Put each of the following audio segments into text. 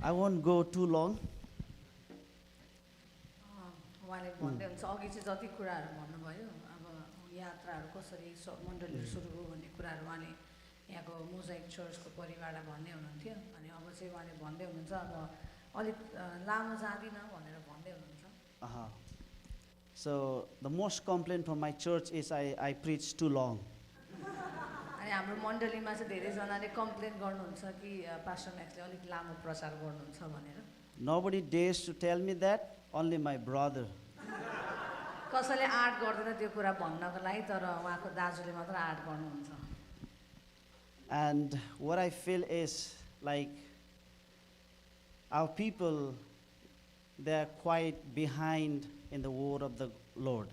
I won't go too long. उहाँले भन्दै हुन्छ अघि चाहिँ जति कुराहरू भन्नुभयो अब यात्राहरू कसरी मण्डलीहरू सुरु हो भन्ने कुराहरू उहाँले यहाँको मोजाइक चर्चको परिवारलाई भन्दै हुनुहुन्थ्यो अनि अब चाहिँ उहाँले भन्दै हुनुहुन्छ अब अलिक लामो जाँदिनँ भनेर भन्दै हुनुहुन्छ So the most complaint from my church is I preach too long. अनि हाम्रो मण्डलीमा चाहिँ धेरैजनाले कम्प्लेन गर्नुहुन्छ कि पास्टर म्याक्सले अलिक लामो प्रचार गर्नुहुन्छ भनेर Nobody dares to tell me that, only my brother. कसैले आँट गर्दैन त्यो कुरा भन्नको लागि तर उहाँको दाजुले मात्र आँट गर्नुहुन्छ And what I feel is like our people, they are quite behind in the word of the Lord.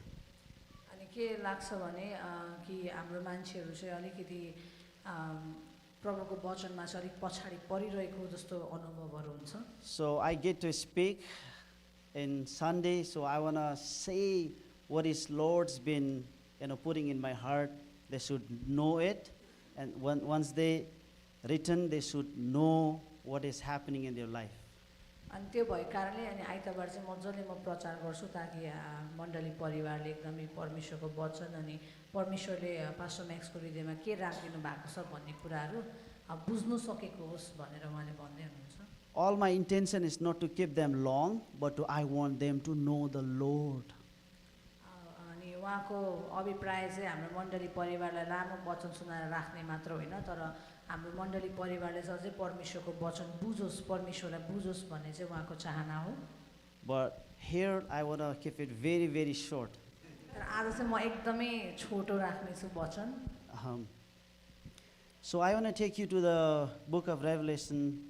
अनि के लाग्छ भने कि हाम्रो मान्छेहरू चाहिँ अलिकति प्रभुको वचनमा चाहिँ अलिक पछाडि परिरहेको जस्तो अनुभवहरू हुन्छ So I get to speak in Sunday, so I want to say what is Lord's been putting in my heart. They should know it, and once they return, they should know what is happening in their life. अनि त्यो भएको कारणले अनि आइतबार चाहिँ मजाले म प्रचार गर्छु ताकि मण्डली परिवारले एकदमै परमेश्वरको वचन अनि परमेश्वरले पास्टर म्याक्सको हृदयमा के राखिदिनु भएको छ भन्ने कुराहरू बुझ्नु सकेको होस् भनेर उहाँले भन्दै हुनुहुन्छ All my intention is not to keep them long, but I want them to know the Lord. अनि उहाँको अभिप्राय चाहिँ हाम्रो मण्डली परिवारलाई लामो वचन सुनाएर राख्ने मात्र होइन तर हाम्रो मण्डली परिवारले चाहिँ अझै परमेश्वरको वचन बुझोस् परमेश्वरलाई बुझोस् भन्ने चाहिँ उहाँको चाहना हो But here I want to keep it very, very short. तर आज चाहिँ म एकदमै छोटो राख्नेछु वचन So I want to take you to the book of Revelation,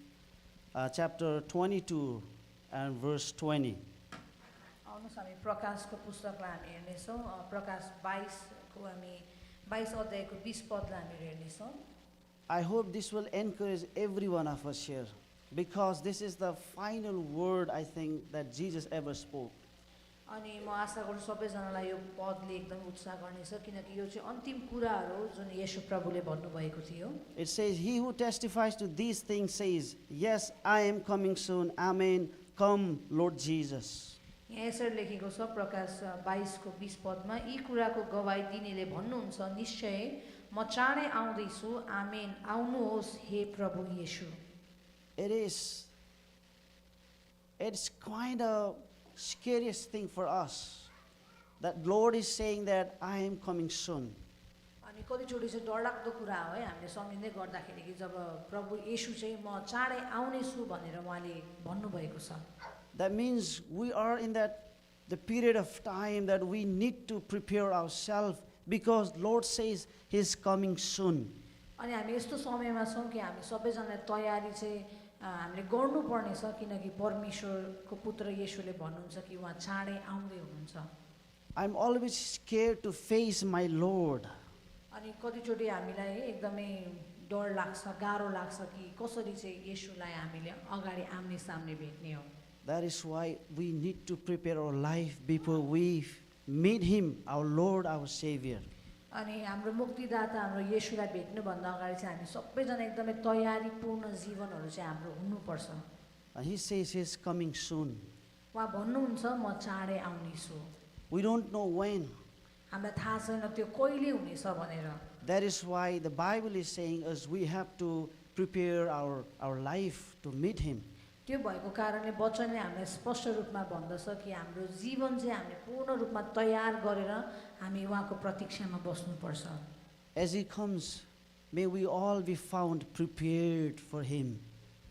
chapter 22 and verse 20. आउनुहोस् हामी प्रकाशको पुस्तकलाई हामी हेर्नेछौँ प्रकाश 22को हामी 22 अध्यायको 20 पदलाई हामी हेर्नेछौँ I hope this will encourage every one of us here, because this is the final word I think that Jesus ever spoke. अनि म आशा गर्छु सबैजनालाई यो पदले एकदम उत्साह गर्नेछ किनकि यो चाहिँ अन्तिम कुराहरू हो जुन येशू प्रभुले भन्नुभएको थियो It says, "He who testifies to these things says, Yes, I am coming soon. Amen. Come, Lord Jesus." यहाँ यसरी लेखेको छ प्रकाश 22 को 20 पदमा यी कुराको गवाही दिनेले भन्नुहुन्छ निश्चय म चाँडै आउँदैछु आमेन आउनुहोस् हे प्रभु येशू It's kind of scariest thing for us that Lord is saying that I am coming soon. अनि कतिचोटि चाहिँ डरलाग्दो कुरा हो है हामीले सम्झिँदै गर्दाखेरि कि जब प्रभु येशू चाहिँ म चाँडै आउने छु भनेर उहाँले भन्नुभएको छ That means we are in the period of time that we need to prepare ourselves, because Lord says He is coming soon. अनि हामी यस्तो समयमा छौँ कि हामी सबैजनाले तयारी चाहिँ हामीले गर्नुपर्ने छ किनकि परमेश्वरको पुत्र येशूले भन्नुहुन्छ कि उहाँ चाँडै आउँदै हुनुहुन्छ I'm always scared to face my Lord. अनि कतिचोटि हामीलाई एकदमै डर लाग्छ गाह्रो लाग्छ कि कसरी चाहिँ येशूलाई हामीले अगाडि आम्ने सामने भेट्ने हो That is why we need to prepare our life before we meet Him, our Lord, our Savior. अनि हाम्रो मुक्तिदाता हाम्रो येशूलाई भेट्नुभन्दा अगाडि चाहिँ हामी सबैजना एकदमै तयारीपूर्ण जीवनहरू चाहिँ हाम्रो हुनुपर्छ And He says He is coming soon. उहाँ भन्नुहुन्छ म चाँडै आउने छु We don't know when. हामीलाई थाहा छैन त्यो कहिले हुनेछ भनेर That is why the Bible is saying us we have to prepare our life to meet Him. त्यो भएको कारणले वचनले हामीलाई स्पष्ट रूपमा भन्दछ कि हाम्रो जीवन चाहिँ हामीले पूर्ण रूपमा तयार गरेर हामी उहाँको प्रतीक्षामा बस्नुपर्छ As He comes, may we all be found prepared for Him.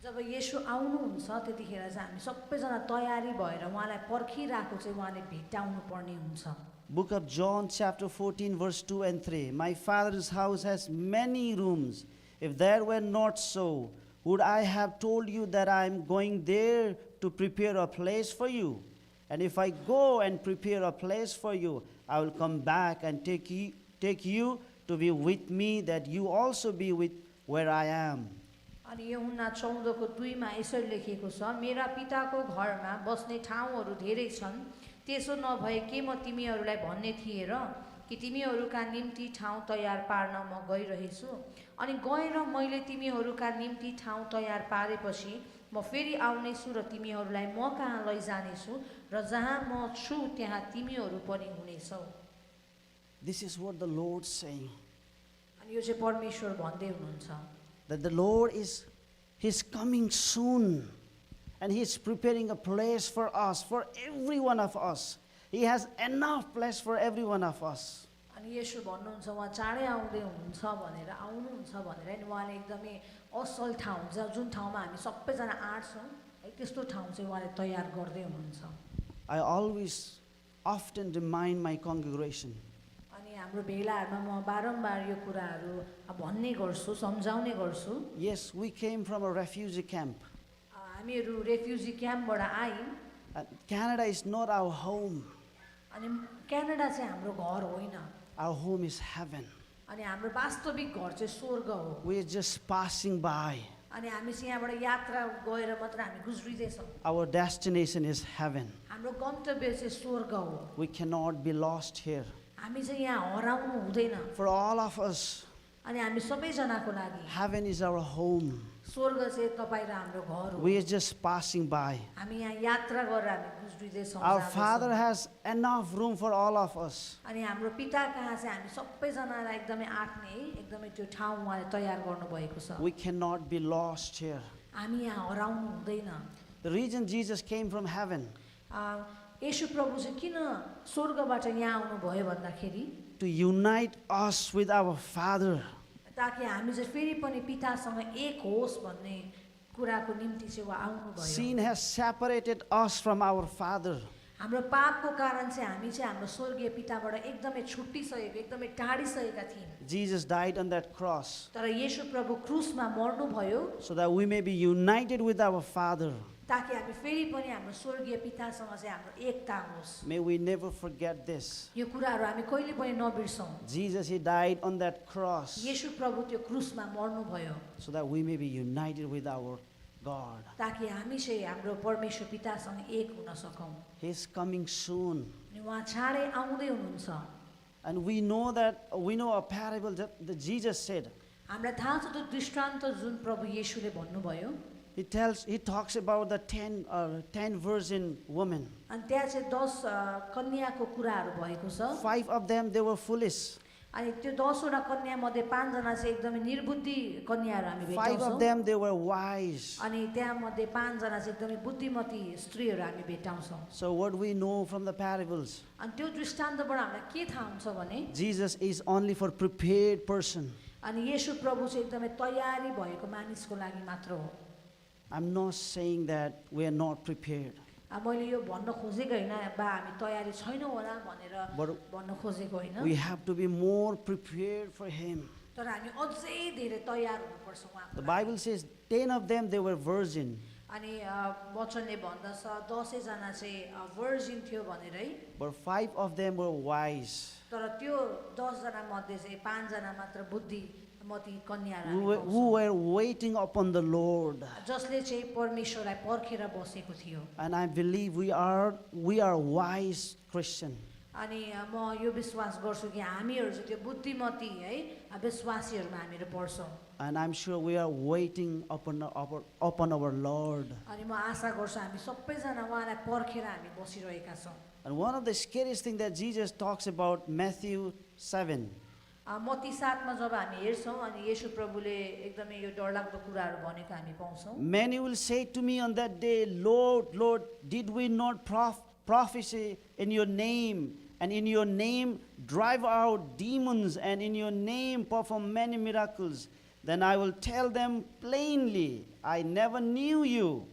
जब येशू आउनुहुन्छ त्यतिखेर चाहिँ हामी सबैजना तयारी भएर उहाँलाई पर्खिरहेको चाहिँ उहाँले भेटाउनु पर्ने हुन्छ Book of John chapter 14 verse 2 and 3. My Father's house has many rooms. If that were not so, would I have told you that I am going there to prepare a place for you? And if I go and prepare a place for you, I will come back and take you to be with me, that you also be with where I am. अनि यूहन्ना 14 को 2 मा यसरी लेखेको छ मेरा पिताको घरमा बस्ने ठाउँहरू धेरै छन् त्यसो नभए के म तिमीहरूलाई भन्ने थिए र कि तिमीहरूका निम्ति ठाउँ तयार पार्न म गइरहेछु अनि गएर मैले तिमीहरूका निम्ति ठाउँ तयार पारेपछि म फेरि आउनेछु र तिमीहरूलाई म कहाँ लैजानेछु र जहाँ म छु त्यहाँ तिमीहरू पनि हुनेछौ। This is what the Lord saying. अनि यो चाहिँ परमेश्वर भन्दै हुनुहुन्छ That the Lord is, He's coming soon. And He's preparing a place for us, for every one of us. He has enough place for every one of us. अनि यसो भन्नुहुन्छ उहाँ चाँडै आउँदै हुनुहुन्छ भनेर आउनुहुन्छ भनेर नि उहाँले एकदमै असल ठाउँ जुन ठाउँमा हामी सबैजना आँट्छौँ है त्यस्तो ठाउँ चाहिँ उहाँले तयार गर्दै हुनुहुन्छ। I always often remind my congregation अनि हाम्रो भेलाहरूमा म बारम्बार यो कुराहरू भन्ने गर्छु सम्झाउने गर्छु। yes, we came from a refugee camp. हामीहरू रेफ्युजी क्याम्पबाट आयौँ। Canada is not our home. अनि क्यानाडा चाहिँ हाम्रो घर होइन। Our home is heaven. अनि हाम्रो वास्तविक घर चाहिँ स्वर्ग हो। We are just passing by. अनि हामी चाहिँ यहाँबाट यात्रा गएर मात्र हामी गुज्रिँदैछौँ। Our destination is heaven. हाम्रो गन्तव्य चाहिँ स्वर्ग हो। We cannot be lost here. हामी चाहिँ यहाँ हराउनु हुँदैन। For all of us, अनि हामी सबैजनाको लागि heaven is our home. स्वर्ग चाहिँ तपाईँ र हाम्रो घर हो। We are just passing by. हामी यहाँ यात्रा गरेर हामी गुज्रिँदैछौँ। Our Father has enough room for all of us. अनि हाम्रो पिता कहाँ चाहिँ हामी सबैजनालाई एकदमै आँट्ने एकदमै त्यो ठाउँ उहाँले तयार गर्नुभएको छ। We cannot be lost here. हामी यहाँ हराउनु हुँदैन। The reason Jesus came from heaven, येशू प्रभु चाहिँ किन स्वर्गबाट यहाँ आउनुभयो भन्दाखेरि to unite us with our Father. ताकि हामी चाहिँ फेरि पनि पितासँग एक होस् भन्ने कुराको निम्ति चाहिँ उहाँ आउनुभयो। Sin has separated us from our Father. हाम्रो पापको कारण चाहिँ हामी चाहिँ हाम्रो स्वर्गीय पिताबाट एकदमै छुट्टिसकेको एकदमै टाढिसकेका थियौँ। Jesus died on that cross तर येशू प्रभु क्रुसमा मर्नुभयो so that we may be united with our Father. ताकि हामी फेरि पनि हाम्रो स्वर्गीय पितासँग चाहिँ हाम्रो एकता होस्। May we never forget this. यो कुराहरू हामी कहिले पनि नबिर्सौँ। Jesus, He died on that cross येशू प्रभु त्यो क्रुसमा मर्नुभयो so that we may be united with our God. ताकि हामी चाहिँ हाम्रो परमेश्वर पितासँग एक हुन सकौँ। He's coming soon. अनि उहाँ चाँडै आउँदै हुनुहुन्छ। And we know a parable that Jesus said. हामीलाई थाहा छ त्यो दृष्टान्त जुन प्रभु येशूले भन्नुभयो। He talks about the 10 virgin women. अनि त्यहाँ चाहिँ 10 कन्याको कुराहरू भएको छ। 5 of them, they were foolish. अनि त्यो 10 वटा कन्या मध्ये 5 जना चाहिँ एकदमै निर्बुद्धि कन्याहरू हामी 5 भेट्छौँ। of them, they were wise. अनि त्यहाँ मध्ये 5 जना चाहिँ एकदमै बुद्धिमती स्त्रीहरू हामी भेट्टाउँछौँ। So what we know from the parables, अनि त्यो दृष्टान्तबाट हामीलाई के थाहा हुन्छ भने Jesus is only for prepared person. अनि येशू प्रभु चाहिँ एकदमै तयारी भएको मानिसको लागि मात्र हो। I'm not saying that we are not prepared. मैले यो भन्न खोजेको होइन बा हामी तयारी छैनौँ होला भनेर भन्न खोजेको होइन। We have to be more prepared for Him. तर हामी अझै धेरै तयार हुनुपर्छ उहाँको The लागि। Bible says 10 of them, they were virgin. अनि वचनले भन्दछ 10 जना चाहिँ भर्जिन थियो भनेर है। But 5 of them were wise. तर त्यो 10 जना मध्ये चाहिँ 5 जना मात्र बुद्धिमती कन्याहरू हामी Who पाउँछौँ। were waiting upon the Lord. जसले चाहिँ परमेश्वरलाई पर्खेर बसेको थियो। And I believe we are wise Christian. अनि म यो विश्वास गर्छु कि हामीहरू चाहिँ त्यो बुद्धिमती है विश्वासीहरूमा हामीहरू पर्छौँ। And I'm sure we are waiting upon our Lord. अनि म आशा गर्छु हामी सबैजना उहाँलाई पर्खेर हामी बसिरहेका छौँ। And one of the scariest things that Jesus talks about, Matthew 7. Matthew 7 मा जब हामी हेर्छौँ अनि येशू प्रभुले एकदमै यो डरलाग्दो कुराहरू भनेको हामी पाउँछौँ। Many will say to me on that day, Lord, Lord, did we not prophesy in your name, and in your name drive out demons, and in your name perform many miracles? Then I will tell them plainly, I never knew you.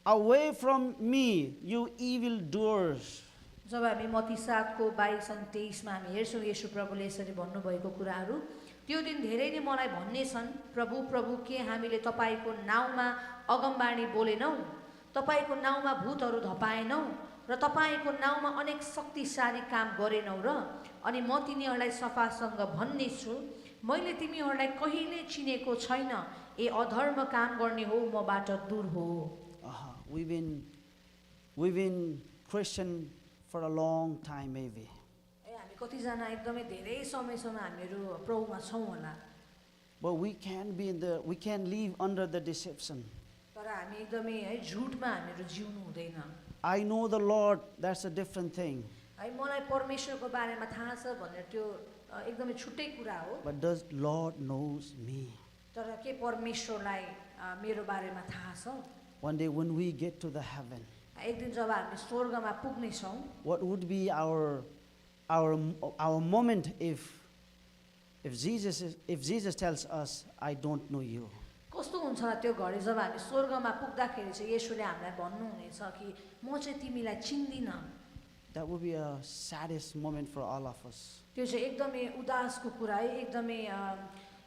Away from me, you evildoers. जब हामी मत्ती 7 को 22 अनि 23 मा हामी हेर्छौँ येशू प्रभुले यसरी भन्नुभएको कुराहरू, त्यो दिन धेरै नै मलाई भन्ने छन्, प्रभु प्रभु के हामीले तपाईको नाउँमा अगमबाणी बोलेनौ, तपाईको नाउँमा भूतहरू धपाएनौ र तपाईको नाउँमा अनेक शक्तिशाली काम गरेनौ र अनि म तिनीहरूलाई सफासँग भन्ने छु, मैले तिमीहरूलाई कहिले चिनेको छैन, ए अधर्म काम गर्ने हो, मबाट दूर हो। We've been Christian for a long time maybe. हामी कतिजना एकदमै धेरै समयसम्म हामीहरू प्रभुमा छौँ होला। But we can live under the deception. तर तर हामी एकदमै है झुटमा हामीहरू जिउनु हुँदैन I know the Lord, that's a different thing. है मलाई परमेश्वरको बारेमा थाहा छ भनेर त्यो एकदमै छुट्टै कुरा हो But does Lord knows me? तर के परमेश्वरलाई मेरो बारेमा थाहा छ One day when we get to the heaven, एक दिन जब हामी स्वर्गमा पुग्नेछौँ what would be our moment if Jesus tells us, I don't know you? कस्तो हुन्छ र त्यो घडी जब हामी स्वर्गमा पुग्दाखेरि चाहिँ येशूले हामीलाई भन्नुहुनेछ कि म चाहिँ तिमीलाई चिन्दिनँ That would be a saddest moment for all of us. त्यो चाहिँ एकदमै उदासको कुरा है एकदमै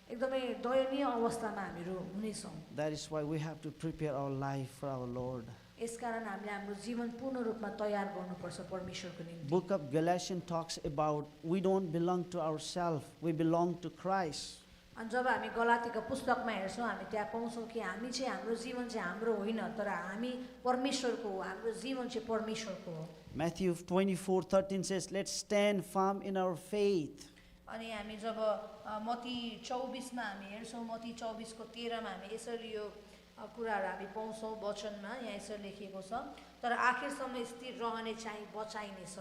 एकदमै दयनीय अवस्थामा हामीहरू हुनेछौँ That is why we have to prepare our life for our Lord. यसकारण हामीले हाम्रो जीवन पूर्ण रूपमा तयार गर्नुपर्छ परमेश्वरको निम्ति Book of Galatians talks about we don't belong to ourselves, we belong to Christ. अनि जब हामी गलातीको पुस्तकमा हेर्छौँ हामी त्यहाँ पाउँछौँ कि हामी चाहिँ हाम्रो जीवन चाहिँ हाम्रो होइन तर हामी परमेश्वरको हो हाम्रो जीवन चाहिँ परमेश्वरको हो Matthew 24:13 says, let's stand firm in our faith. अनि हामी जब मत्ती 24 मा हामी हेर्छौँ मत्ती 24 को 13 मा हामी यसरी यो कुराहरू हामी पाउँछौँ वचनमा यहाँ यसरी लेखिएको छ तर आखिरसम्म स्थिर रहने चाहिँ बचाइनेछ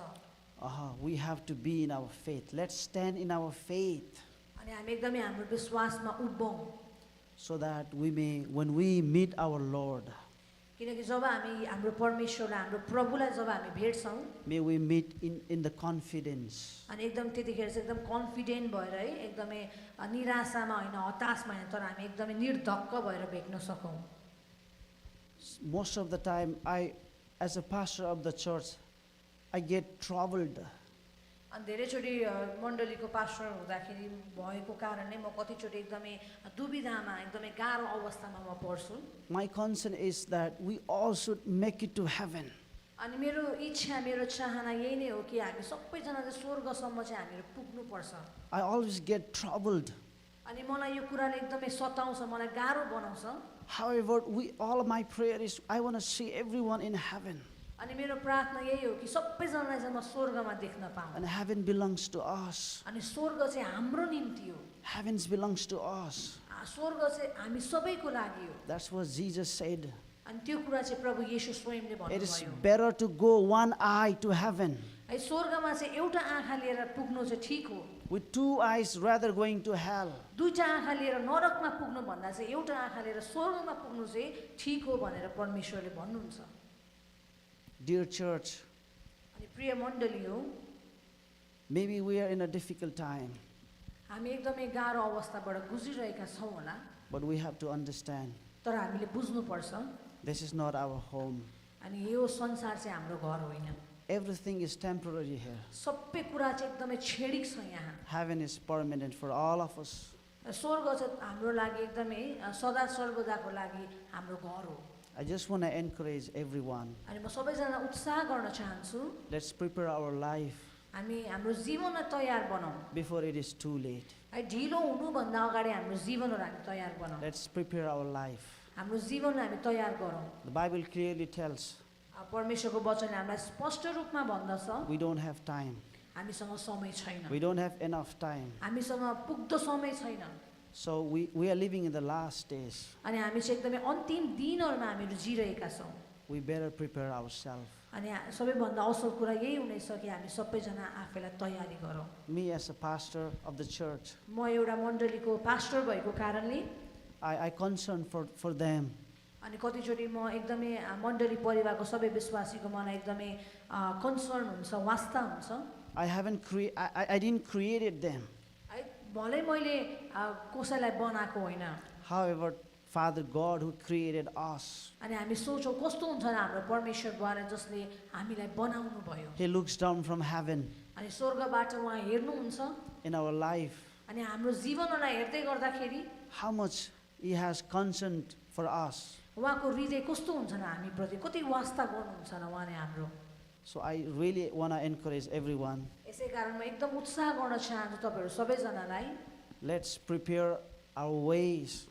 We have to be in our faith. Let's stand in our faith अनि हामी एकदमै हाम्रो विश्वासमा उठ्बौँ so that we may, when we meet our Lord, किनकि जब हामी हाम्रो परमेश्वरलाई हाम्रो प्रभुलाई जब हामी भेट्छौँ may we meet in the confidence. अनि एकदम त्यतिखेर चाहिँ एकदम कन्फिडेन्ट भएर है एकदमै निराशामा होइन हताशमा होइन तर हामी एकदमै निर्धक्क भएर भेट्न सकौँ Most of the time, as a pastor of the church, I get troubled. अनि धेरैचोटि मण्डलीको पास्टर हुँदाखेरि भएको कारणले म कतिचोटि एकदमै दुविधामा एकदमै गाह्रो अवस्थामा म पर्छु My concern is that we all should make it to heaven. अनि मेरो इच्छा मेरो चाहना यही नै हो कि हामी सबैजना चाहिँ स्वर्गसम्म चाहिँ हामीहरू पुग्नुपर्छ I always get troubled. अनि मलाई यो कुराले एकदमै सताउँछ मलाई गाह्रो बनाउँछ However, all my prayer is I want to see everyone in heaven. अनि मेरो प्रार्थना यही हो कि सबैजनालाई चाहिँ म स्वर्गमा देख्न पाऊँ And heaven belongs to us. अनि स्वर्ग चाहिँ हाम्रो निम्ति हो Heaven belongs to us. स्वर्ग चाहिँ हामी सबैको लागि हो That's what Jesus said. अनि त्यो कुरा चाहिँ प्रभु येशू स्वयंले It is भन्नुभयो better to go one eye to heaven है स्वर्गमा चाहिँ एउटा आँखा लिएर पुग्नु चाहिँ ठिक हो with two eyes rather going to hell. दुईटा आँखा लिएर नरकमा पुग्नु भन्दा चाहिँ एउटा आँखा लिएर स्वर्गमा पुग्नु चाहिँ ठिक हो भनेर परमेश्वरले भन्नुहुन्छ Dear church, अनि प्रिय मण्डली हो maybe we are in a difficult time, हामी एकदमै गाह्रो अवस्थाबाट गुज्रिरहेका छौँ होला but we have to understand तर हामीले बुझ्नुपर्छ this is not our home. अनि यो संसार चाहिँ हाम्रो घर होइन Everything is temporary here. सबै कुरा चाहिँ एकदमै क्षणिक छ यहाँ Heaven is permanent for all of us. स्वर्ग चाहिँ हाम्रो लागि एकदमै सदा सर्वदाको लागि हाम्रो घर हो I just want to encourage everyone. अनि म सबैजना उत्साह गर्न चाहन्छु Let's prepare our life हामी हाम्रो जीवनलाई तयार बनाऊ before it is too late. है ढिलो हुनुभन्दा अगाडि हाम्रो जीवनहरू हामी तयार बनाऊ Let's prepare our life. हाम्रो जीवनलाई हामी तयार गरौँ The Bible clearly tells परमेश्वरको वचनले हामीलाई स्पष्ट रूपमा भन्दछ we don't have time. हामीसँग समय छैन We don't have enough time. हामीसँग पुग्दो समय छैन So we are living in the last days. अनि हामी चाहिँ एकदमै अन्तिम दिनहरूमा हामीहरू जिरहेका छौँ We better prepare ourselves. अनि सबैभन्दा असल कुरा यही हुनेछ कि हामी सबैजना आफैलाई तयारी गरौँ Me as a pastor of the church, म एउटा मण्डलीको पास्टर भएको कारणले I concern for them. अनि कतिचोटि म एकदमै मण्डली परिवारको सबै विश्वासीको मलाई एकदमै कन्सर्न हुन्छ वास्ता हुन्छ I didn't create them. है भलै मैले कसैलाई बनाएको होइन However, Father God who created us, अनि हामी सोचौँ कस्तो हुन्छ र हाम्रो परमेश्वरद्वारा जसले हामीलाई बनाउनु भयो He looks down from heaven अनि स्वर्गबाट उहाँ हेर्नुहुन्छ in our life. अनि हाम्रो जीवनलाई हेर्दै गर्दाखेरि How much He has concerned for us. उहाँको हृदय कस्तो हुन्छ र हामीप्रति कति वास्ता गर्नुहुन्छ र उहाँले हाम्रो So I really want to encourage everyone. यसै कारण म एकदम उत्साह गर्न चाहन्छु तपाईँहरू सबैजनालाई Let's prepare our ways,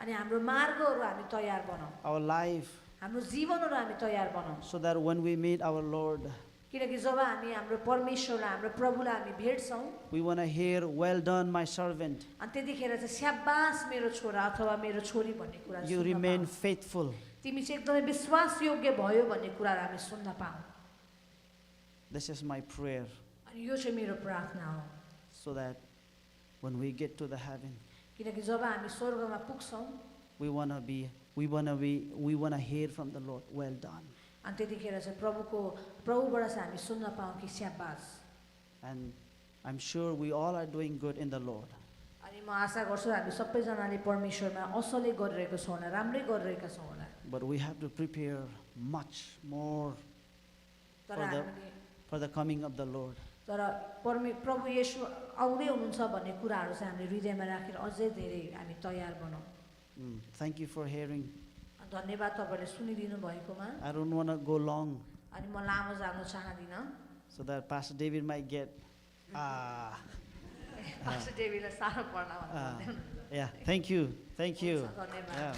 अनि हाम्रो मार्गहरू हामी तयार बनाऊ our life, हाम्रो जीवनहरू हामी तयार बनाऊ so that when we meet our Lord, किनकि जब हामी हाम्रो परमेश्वरलाई हाम्रो प्रभुलाई हामी भेट्छौँ we want to hear, well done, my servant. अनि त्यतिखेर चाहिँ स्याबास मेरो छोरा अथवा मेरो छोरी भन्ने कुरा You सुन्न remain पाऊँ। faithful. तिमी चाहिँ एकदमै विश्वासयोग्य भयो भन्ने कुराहरू हामी सुन्न पाऊँ। This is my prayer, अनि यो चाहिँ मेरो प्रार्थना हो, so that when we get to the heaven, किनकि जब हामी स्वर्गमा पुग्छौँ we want to hear from the Lord, well done. अनि त्यतिखेर चाहिँ प्रभुबाट चाहिँ हामी सुन्न पाऊँ कि स्याबास। And I'm sure we all are doing good in the Lord. अनि म आशा गर्छु हामी सबैजनाले परमेश्वरमा असलै गरिरहेको छौँ होला, राम्रै गरिरहेका छौँ होला। But we have to prepare much more तर for the, हामीले for the coming of the Lord. तर प्रभु येशू आउँदै हुनुहुन्छ भन्ने कुराहरू चाहिँ हामीले हृदयमा राखेर अझै धेरै हामी तयार बनौँ। Thank you for hearing. धन्यवाद तपाईँले सुनिदिनु भएकोमा। I don't want to go long, अनि म लामो जानु चाहदिनँ, so that Pastor David might get, pastor डेभिडलाई साह्रो पर्ला भनेर भन्दै हुनुहुन्छ। yeah, thank you. हुन्छ, धन्यवाद। Yeah.